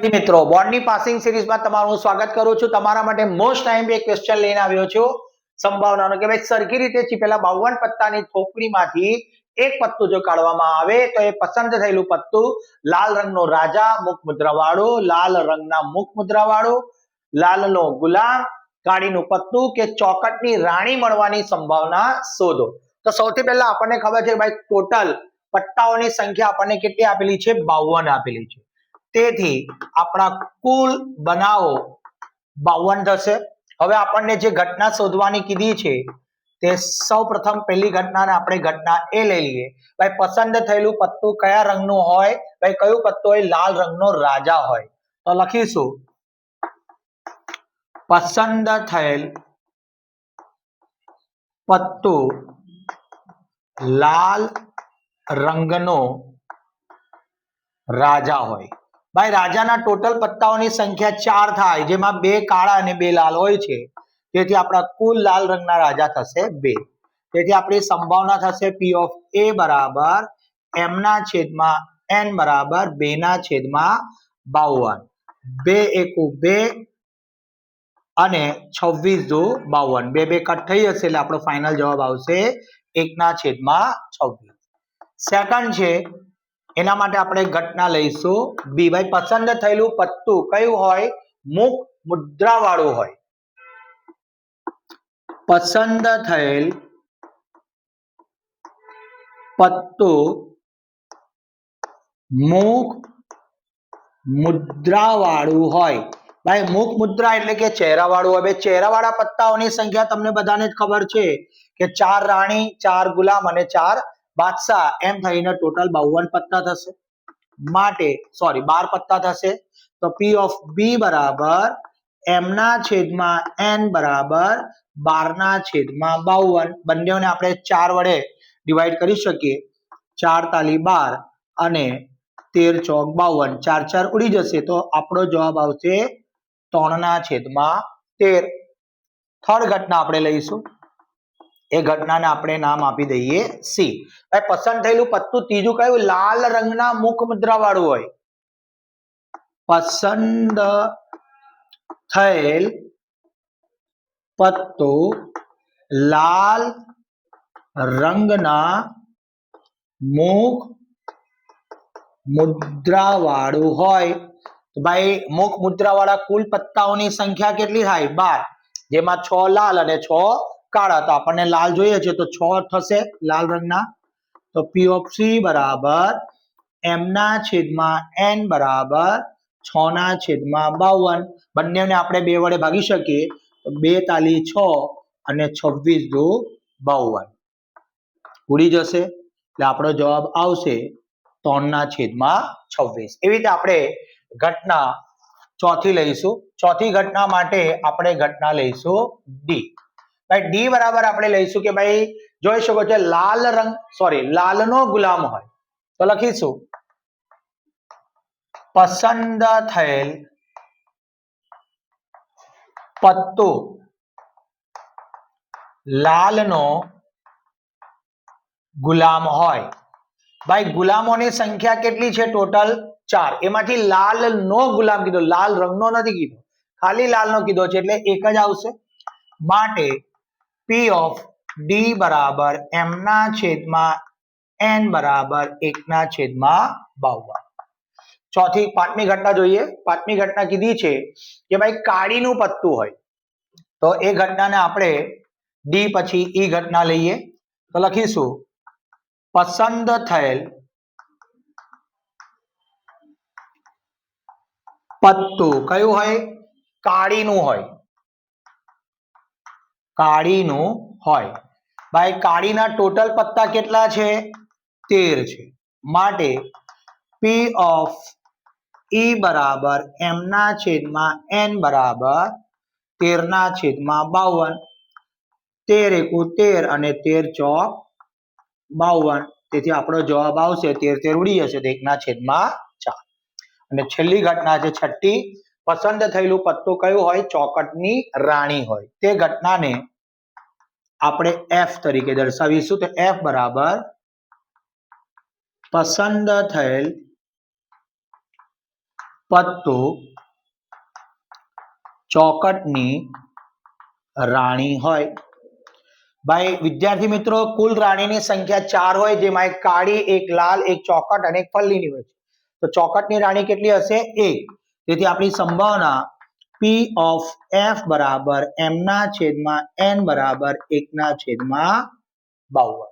મિત્રો બોર્ડની પાસિંગ સિરીઝમાં તમારું સ્વાગત કરું છું। તમારા માટે મોસ્ટ ટાઈમ એક ક્વેશ્ચન લઈને આવ્યો છું સંભાવનાનો કે ભાઈ સરખી રીતે ચીપેલા 52 પત્તાની થોકડીમાંથી એક પત્તું જો કાઢવામાં આવે તો એ પસંદ થયેલું પત્તું લાલ રંગનો રાજા મુખ મુદ્રાવાળો, લાલ રંગના મુખ મુદ્રાવાળો, લાલનો ગુલામ, કાળીનું પત્તું કે ચોકટની રાણી મળવાની સંભાવના શોધો। તો સૌથી પહેલા આપણને ખબર છે કે ભાઈ ટોટલ પટ્ટાઓની સંખ્યા આપણને કેટલી આપેલી છે? 52 આપેલી છે। તેથી આપણા કુલ બનાવો 52 થશે। હવે આપણને જે ઘટના શોધવાની કીધી છે તે સૌપ્રથમ પહેલી ઘટનાને આપણે ઘટના એ લઈ લઈએ। ભાઈ પસંદ થયેલું પત્તું કયા રંગનું હોય? ભાઈ કયું પત્તું હોય? લાલ રંગનો રાજા હોય। તો લખીશું પસંદ થયેલ પત્તું લાલ રંગનો રાજા હોય। भाई राजाना टोटल पत्ताओनी संख्या 4 थाय जेमां 2 काळा अने 2 लाल होय छे तेथी आपणा कुल लाल रंगना राजा थशे 2। तेथी आपणी संभावना थशे P ऑफ A बराबर M ना छेदमां N बराबर 2 ना छेदमां 52। 2 एकू 2 अने 26 दू 52। 2 2 कट थई जशे એટલે આપણો ફાઇનલ જવાબ આવશે 1 ના છેદમાં 26। સેકન્ડ છે એના માટે આપણે ઘટના લઈશું બી। ભાઈ પસંદ થયેલું પત્તું કયું હોય? મુખ મુદ્રા વાળું હોય। પસંદ થયેલ પત્તું મુખ મુદ્રા વાળું હોય। भाई मुख मुद्रा એટલે કે ચહેરા વાળું હોય। ચહેરા વાળા પત્તાઓની સંખ્યા તમને બધાને જ ખબર છે કે 4 રાણી, 4 ગુલામ અને 4 बादशाह एम थईने टोटल 52 पत्ता थशे। माटे सॉरी 12 पत्ता थशे। तो P ऑफ B बराबर M ना छेदमां N बराबर 12 ना छेदमां 52। बंनेओने आपणे 4 वडे डिवाइड करी शकीए। 4 ताली 12 अने 13 चौक 52। 4 4 उड़ी जशे तो आपणो जवाब आवशे 3 ना छेदमां 13। थर्ड घटना आपणे लईशुं। ए घटनाने આપણે નામ આપી દઈએ C। ભાઈ પસંદ થયેલું પત્તું ત્રીજું કયું? લાલ રંગના મુખ મુદ્રા વાળું હોય। પસંદ થયેલ પત્તું લાલ રંગના મુખ મુદ્રા વાળું હોય। તો ભાઈ મુખ મુદ્રા વાળા કુલ પત્તાઓની સંખ્યા કેટલી થાય? 12, જેમાં 6 લાલ અને 6 काळा। तो आपने लाल जोईए छे तो 6 थशे लाल रंगना। तो P ऑफ C बराबर M ना छेदमां N बराबर 6 ना छेदमां 52। बंनेओने आपणे 2 वडे भागी शकीए तो 2 ताली 6 अने 26 दू 52 उड़ी जशे એટલે આપણો જવાબ આવશે 3 ના છેદમાં 26। એવી રીતે આપણે ઘટના ચોથી લઈશું। ચોથી ઘટના માટે આપણે ઘટના લઈશું D। भाई डी बराबर આપણે લઈશું કે ભાઈ જોઈ શકો છો લાલ રંગ લાલનો ગુલામ હોય। તો લખીશું પસંદ થયેલ પત્તું લાલનો ગુલામ હોય। ભાઈ ગુલામોની સંખ્યા કેટલી છે? ટોટલ 4। એમાંથી લાલનો ગુલામ કીધો, લાલ રંગનો નથી કીધો, ખાલી લાલનો કીધો છે એટલે એક જ આવશે। માટે P ऑफ D बराबर M ना छेदमां N बराबर 1 ना छेदमां 52। चौथी पांचमी घटना जोईए। पांचमी घटना कीधी छे के भाई काळीनुं पत्तुं होय। तो ए घटनाने आपणे D पछी ई घटना लईए। तो लखीशुं पसंद थयेल पत्तुं कयुं होय? काळीनुं होय। काळीनुं होय। भाई काळीना टोटल पत्ता केटला छे? 13 छे। माटे P ऑफ E बराबर M ना छेदमां N बराबर 13 ना छेदमां 52। 13 एकू 13 अने 13 चौक 52। તેથી આપણો જવાબ આવશે 13 13 ઉડી જશે તો 1 ના છેદમાં 4। અને છેલ્લી ઘટના છે છઠ્ઠી। પસંદ થયેલું પત્તું કયું હોય? ચોકટની રાણી હોય। તે ઘટનાને આપણે F તરીકે દર્શાવીશું। તો F બરાબર પસંદ થયેલ પત્તો ચોકટની રાણી હોય. ભાઈ વિદ્યાર્થી મિત્રો, કુલ રાણીની સંખ્યા 4 હોય, જેમાં એક કાળી, એક લાલ, એક ચોકટ અને એક પલ્લીની હોય. તો ચોકટની રાણી કેટલી હશે? 1. તેથી આપણી સંભાવના P of F બરાબર m ના છેદમાં n બરાબર 1/52.